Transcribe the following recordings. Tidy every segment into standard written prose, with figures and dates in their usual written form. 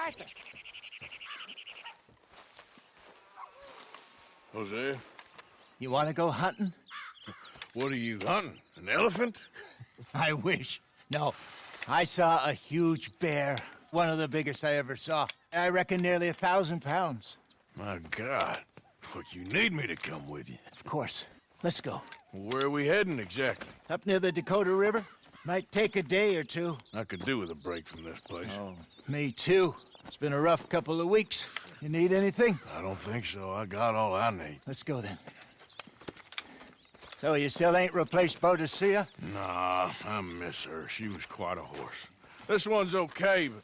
Arthur. Jose, You want to go hunting? what are you hunting? An elephant? I wish. No, I saw a huge bear. One of the biggest I ever saw. I reckon nearly 1,000 pounds. My God. But you need me to come with you. Of course. Let's go. Where are we heading exactly? Up near the Dakota River. Might take a day or two. I could do with a break from this place. Oh, me too. It's been a rough couple of weeks. You need anything? I don't think so. I got all I need. Let's go then. So you still ain't replaced Boadicea? Nah, I miss her. She was quite a horse. This one's okay, but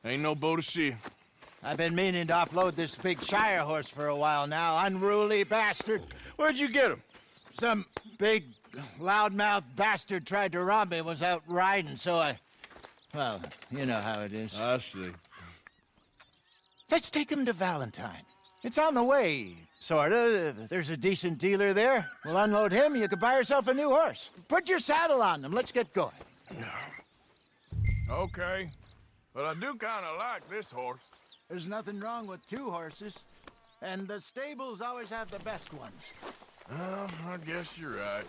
ain't no Boadicea. I've been meaning to offload this big Shire horse for a while now. Unruly bastard. Where'd you get him? Some big, loudmouth bastard tried to rob me and was out riding, so I... Well, you know how it is. I see. Let's take him to Valentine. It's on the way, sorta. There's a decent dealer there. We'll unload him, you could buy yourself a new horse. Put your saddle on them, let's get going. Okay. But I do kind of like this horse. There's nothing wrong with two horses. And the stables always have the best ones. Well, I guess you're right.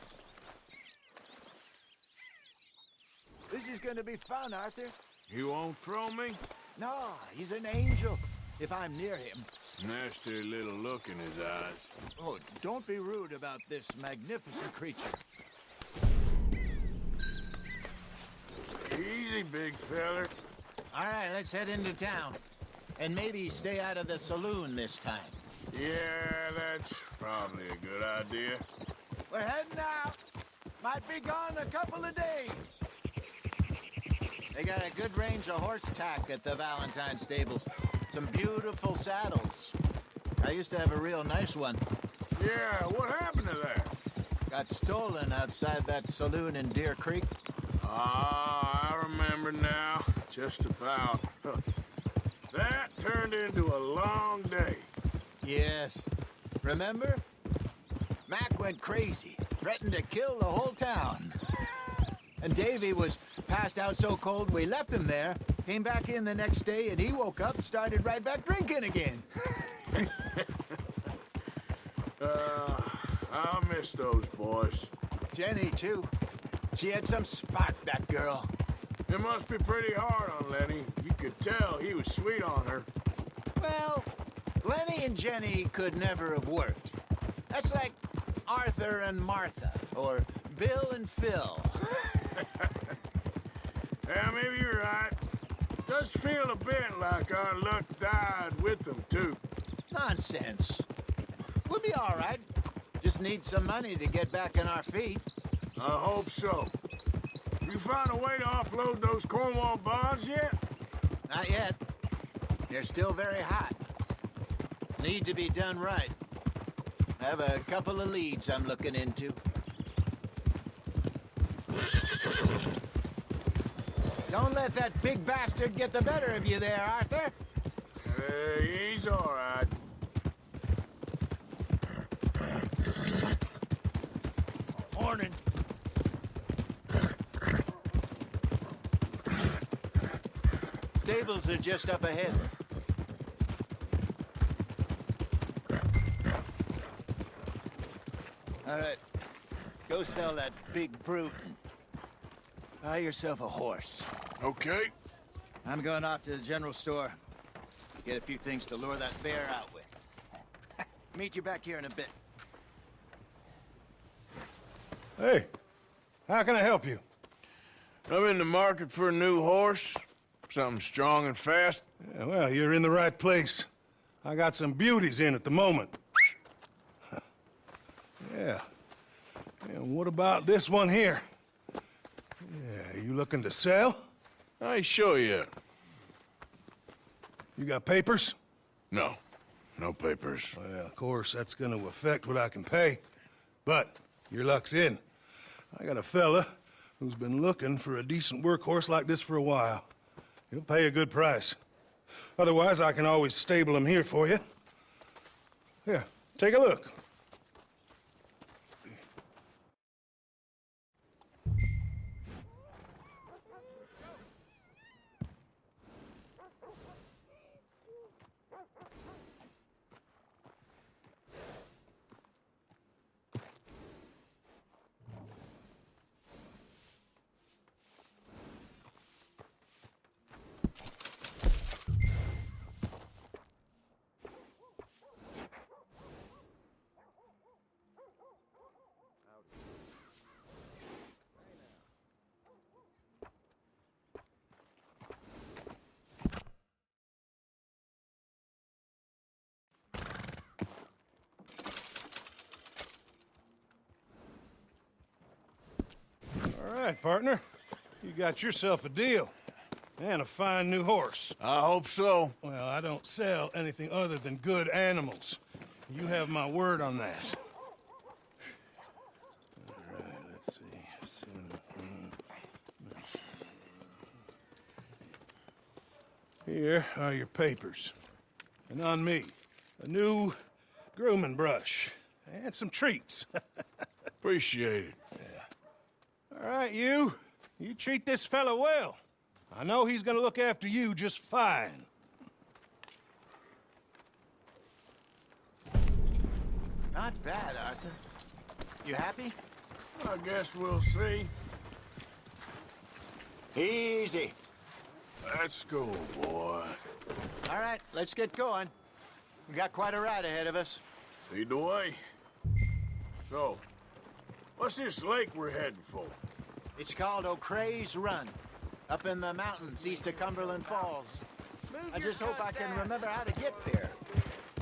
This is gonna be fun, Arthur. You won't throw me? No, he's an angel. If I'm near him. Nasty little look in his eyes. Oh, don't be rude about this magnificent creature. Easy, big feller. All right, let's head into town. And maybe stay out of the saloon this time. Yeah, that's probably a good idea. We're heading out. Might be gone a couple of days. They got a good range of horse tack at the Valentine stables. Some beautiful saddles. I used to have a real nice one. Yeah, what happened to that? Got stolen outside that saloon in Deer Creek. Ah, I remember now. Just about. That turned into a long day. Yes. Remember? Mac went crazy, threatened to kill the whole town. And Davy was passed out so cold we left him there, came back in the next day, and he woke up and started right back drinking again. I miss those boys. Jenny, too. She had some spark, that girl. It must be pretty hard on Lenny. You could tell he was sweet on her. Well, Lenny and Jenny could never have worked. That's like Arthur and Martha, or Bill and Phil. Yeah, maybe you're right. Does feel a bit like our luck died with them, too. Nonsense. We'll be all right. Just need some money to get back on our feet. I hope so. You find a way to offload those Cornwall bonds yet? Not yet. They're still very hot. Need to be done right. I have a couple of leads I'm looking into. Don't let that big bastard get the better of you there, Arthur. He's all right. Morning. Stables are just up ahead. All right. Go sell that big brute and buy yourself a horse. Okay. I'm going off to the general store. Get a few things to lure that bear out with. Meet you back here in a bit. Hey, how can I help you? I'm in the market for a new horse. Something strong and fast. Yeah, well, you're in the right place. I got some beauties in at the moment. Yeah. And what about this one here? Yeah, you looking to sell? I ain't sure yet. You got papers? No. No papers. Well, of course, that's gonna affect what I can pay. But your luck's in. I got a fella who's been looking for a decent workhorse like this for a while. He'll pay a good price. Otherwise, I can always stable him here for you. Here, take a look. right, partner. You got yourself a deal. And a fine new horse. I hope so. Well, I don't sell anything other than good animals. You have my word on that. All right, let's see. Here are your papers. And on me, a new grooming brush. And some treats. Appreciate it. All right, you. You treat this fella well. I know he's gonna look after you just fine. Not bad, Arthur. You happy? I guess we'll see. Easy. Let's go, boy. All right, let's get going. We got quite a ride ahead of us. Lead the way. So, what's this lake we're heading for? It's called O'Creagh's Run, up in the mountains east of Cumberland Falls. I just hope I can remember how to get there.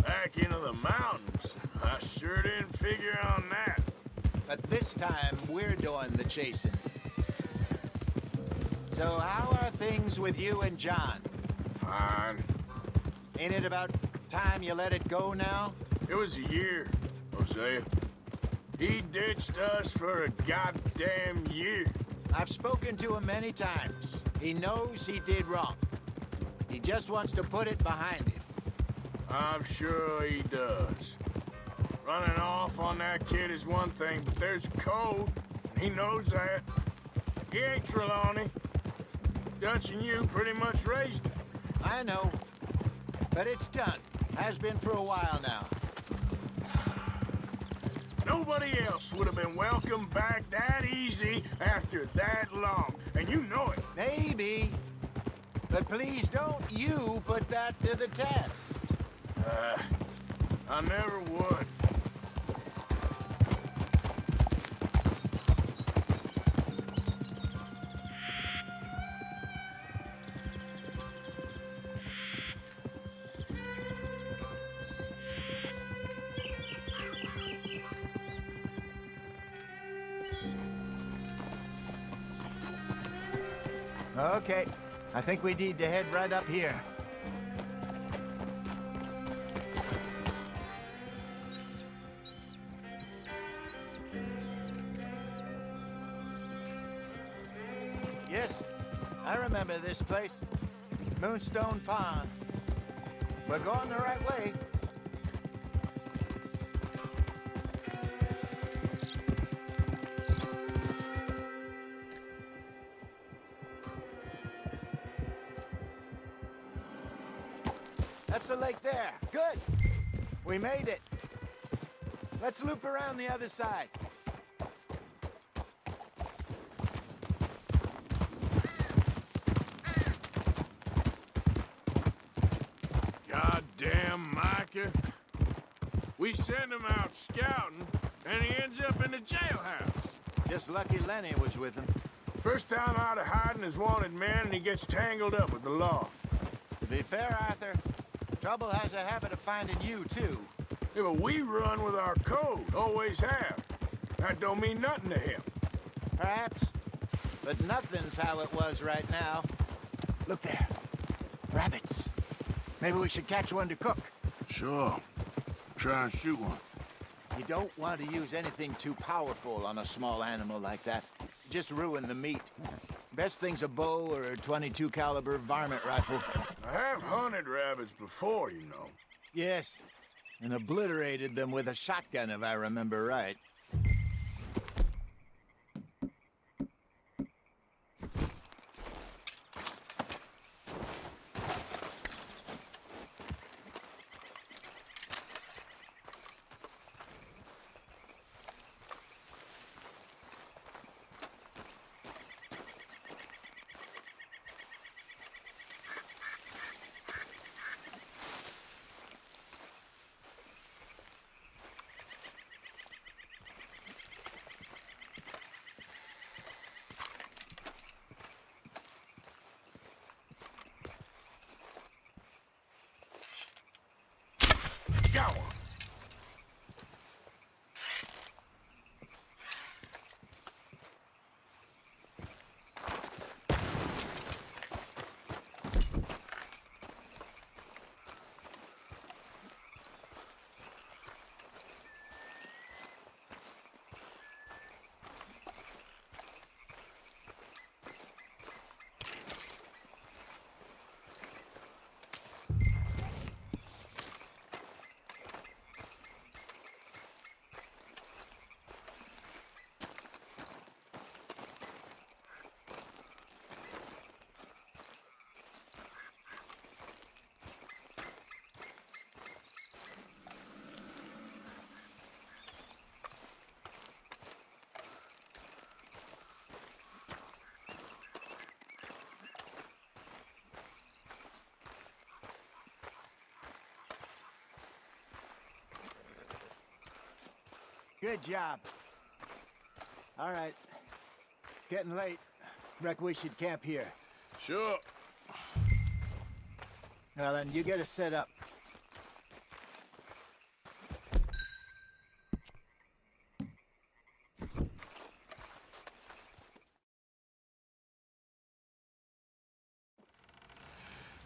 Back into the mountains? I sure didn't figure on that. But this time, we're doing the chasing. So how are things with you and John? Fine. Ain't it about time you let it go now? It was a year, Hosea. He ditched us for a goddamn year. I've spoken to him many times. He knows he did wrong. He just wants to put it behind him. I'm sure he does. Running off on that kid is one thing, but there's code, and he knows that. He ain't Trelawney. Dutch and you pretty much raised him. I know. But it's done. Has been for a while now. Nobody else would have been welcomed back that easy after that long, and you know it. Maybe. But please don't you put that to the test. I never would. Okay. I think we need to head right up here. Yes, I remember this place. Moonstone Pond. We're going the right way. That's the lake there. Good. We made it. Let's loop around the other side. Goddamn Micah. We send him out scouting, and he ends up in the jailhouse. Just lucky Lenny was with him. First time out of hiding is wanted man, and he gets tangled up with the law. To be fair, Arthur, trouble has a habit of finding you, too. Yeah, but we run with our code, always have. That don't mean nothing to him. Perhaps. But nothing's how it was right now. Look there. Rabbits. Maybe we should catch one to cook. Sure. Try and shoot one. You don't want to use anything too powerful on a small animal like that. Just ruin the meat. Best thing's a bow or a .22 caliber varmint rifle. I have hunted rabbits before, you know. Yes, and obliterated them with a shotgun, if I remember right. Good job. All right. It's getting late. Reckon we should camp here. Sure. Well, then you get us set up.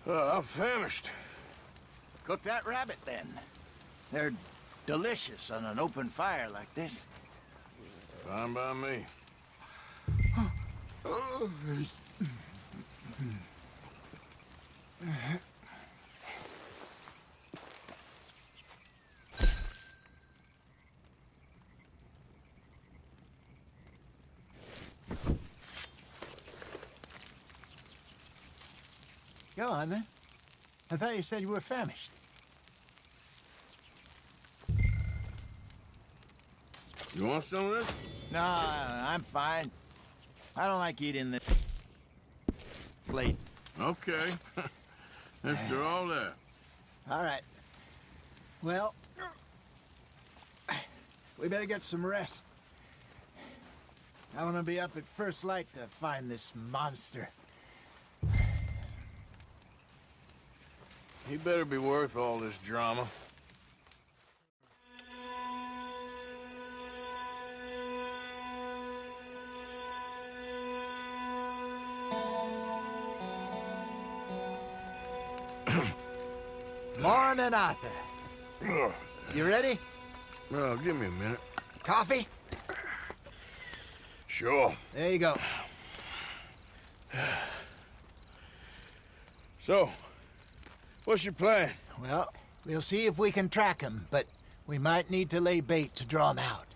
I'm famished. Cook that rabbit, then. They're delicious on an open fire like this. Fine by me. Go on, then. I thought you said you were famished. You want some of this? No, I'm fine. I don't like eating this plate. Okay. After all that. All right. Well, we better get some rest. I want to be up at first light to find this monster. He better be worth all this drama. Morning, Arthur. Ugh. You ready? Well, give me a minute. Coffee? Sure. There you go. So, what's your plan? Well, we'll see if we can track him, but we might need to lay bait to draw him out.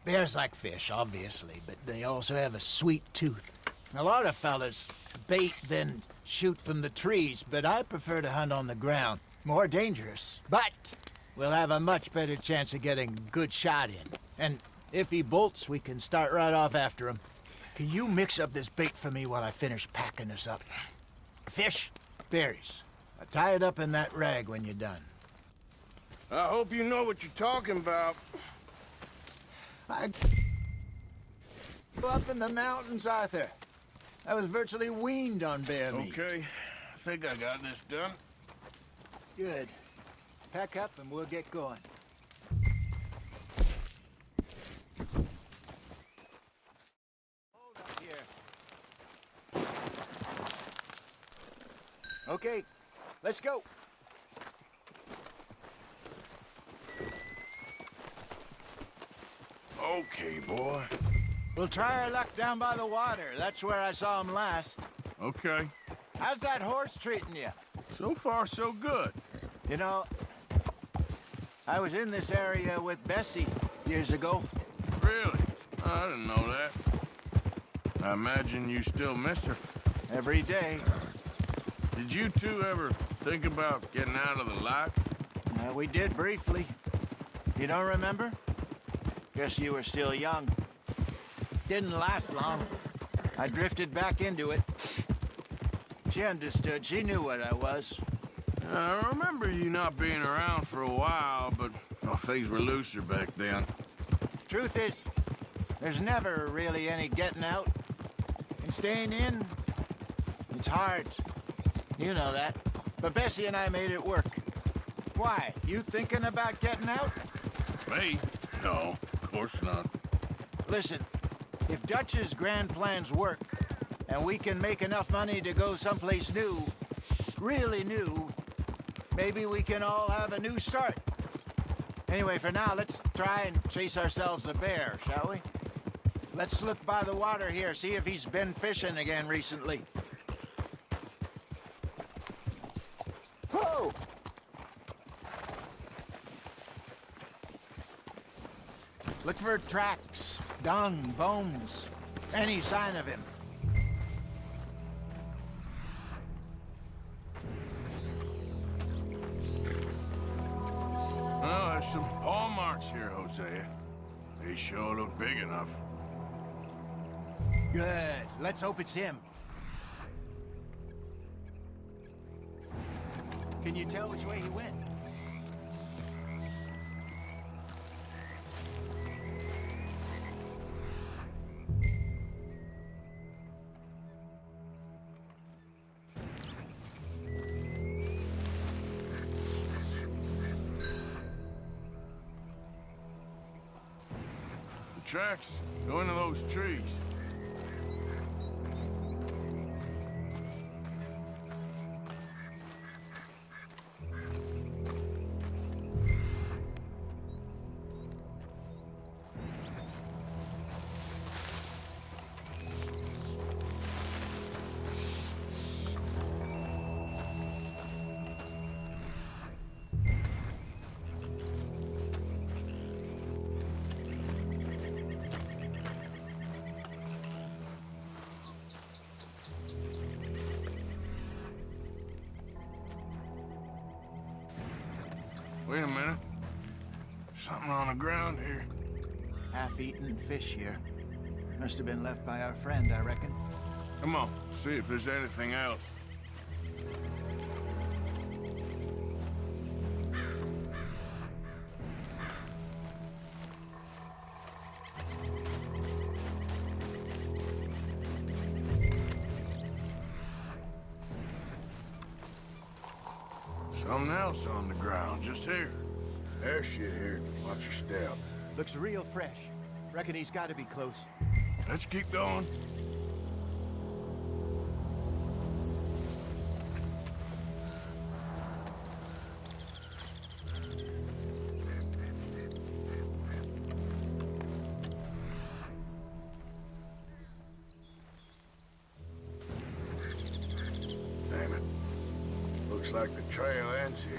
Bears like fish, obviously, but they also have a sweet tooth. A lot of fellas bait, then shoot from the trees, but I prefer to hunt on the ground. More dangerous, but we'll have a much better chance of getting a good shot in. And if he bolts, we can start right off after him. Can you mix up this bait for me while I finish packing this up? Fish, berries. Tie it up in that rag when you're done. I hope you know what you're talking about. I grew up in the mountains, Arthur. I was virtually weaned on bear meat. Okay, I think I got this done. Good. Pack up and we'll get going. Hold up here. Okay, let's go. Okay, boy. We'll try our luck down by the water. That's where I saw him last. Okay. How's that horse treating you? So far, so good. You know, I was in this area with Bessie years ago. Really? I didn't know that. I imagine you still miss her. Every day. Did you two ever think about getting out of the life? We did briefly. You don't remember? Guess you were still young. Didn't last long. I drifted back into it. She understood. She knew what I was. I remember you not being around for a while, but things were looser back then. Truth is, there's never really any getting out. And staying in, it's hard. You know that. But Bessie and I made it work. Why? You thinking about getting out? Me? No, of course not. Listen, if Dutch's grand plans work, and we can make enough money to go someplace new, really new, maybe we can all have a new start. Anyway, for now, let's try and chase ourselves a bear, shall we? Let's look by the water here, see if he's been fishing again recently. Whoa! Look for tracks, dung, bones, any sign of him. Well, there's some paw marks here, Hosea. They sure look big enough. Good. Let's hope it's him. Can you tell which way he went? tracks go into those trees. Wait a minute. Something on the ground here. Half-eaten fish here. Must have been left by our friend, I reckon. Come on, see if there's anything else. Something else on the ground, just here. There's shit here. Watch your step. Looks real fresh. Reckon he's got to be close. Let's keep going. Damn it. Looks like the trail ends here.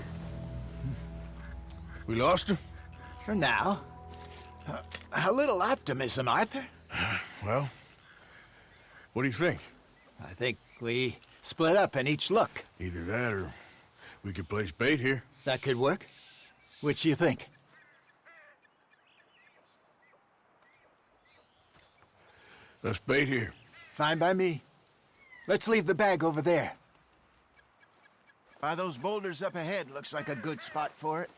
We lost him? For now. A little optimism, Arthur. Well, what do you think? I think we split up and each look. Either that or we could place bait here. That could work. Which you think? Let's bait here. Fine by me. Let's leave the bag over there. By those boulders up ahead, looks like a good spot for it.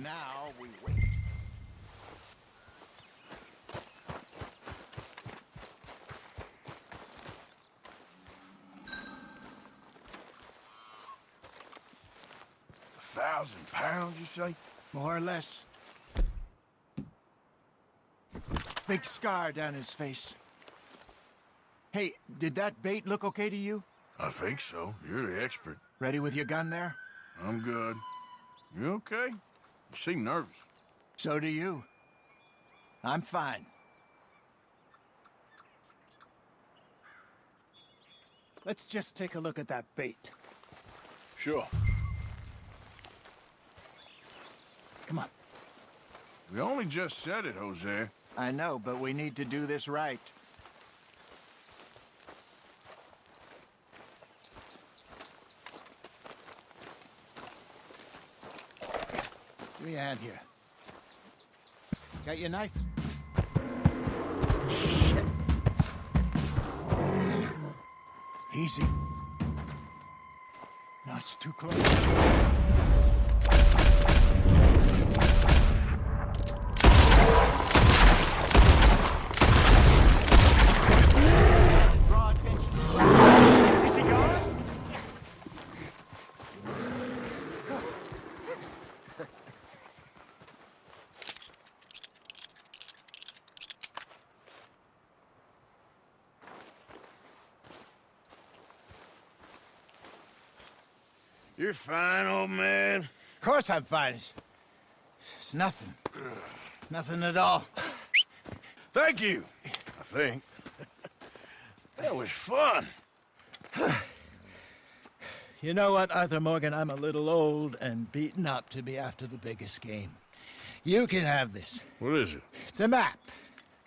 Now we wait. £1,000, you say? More or less. Big scar down his face. Hey, did that bait look okay to you? I think so. You're the expert. Ready with your gun there? I'm good. You okay? You seem nervous. So do you. I'm fine. Let's just take a look at that bait. Sure. Come on. We only just said it, Jose. I know, but we need to do this right. Give me a hand here. Got your knife? Shit. Easy. No, it's too close. Draw attention. Is he gone? You're fine, old man. Of course I'm fine. It's nothing. Nothing at all. Thank you, I think. That was fun. You know what, Arthur Morgan? I'm a little old and beaten up to be after the biggest game. You can have this. What is it? It's a map.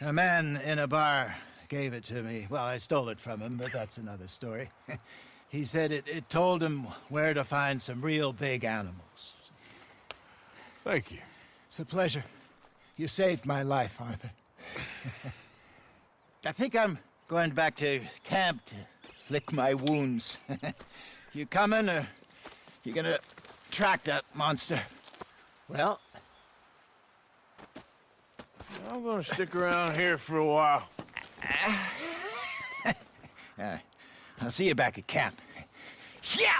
A man in a bar gave it to me. Well, I stole it from him, but that's another story. He said it told him where to find some real big animals. Thank you. It's a pleasure. You saved my life, Arthur. I think I'm going back to camp to lick my wounds. You coming, or you gonna track that monster? Well, I'm gonna stick around here for a while. I'll see you back at camp. Yeah!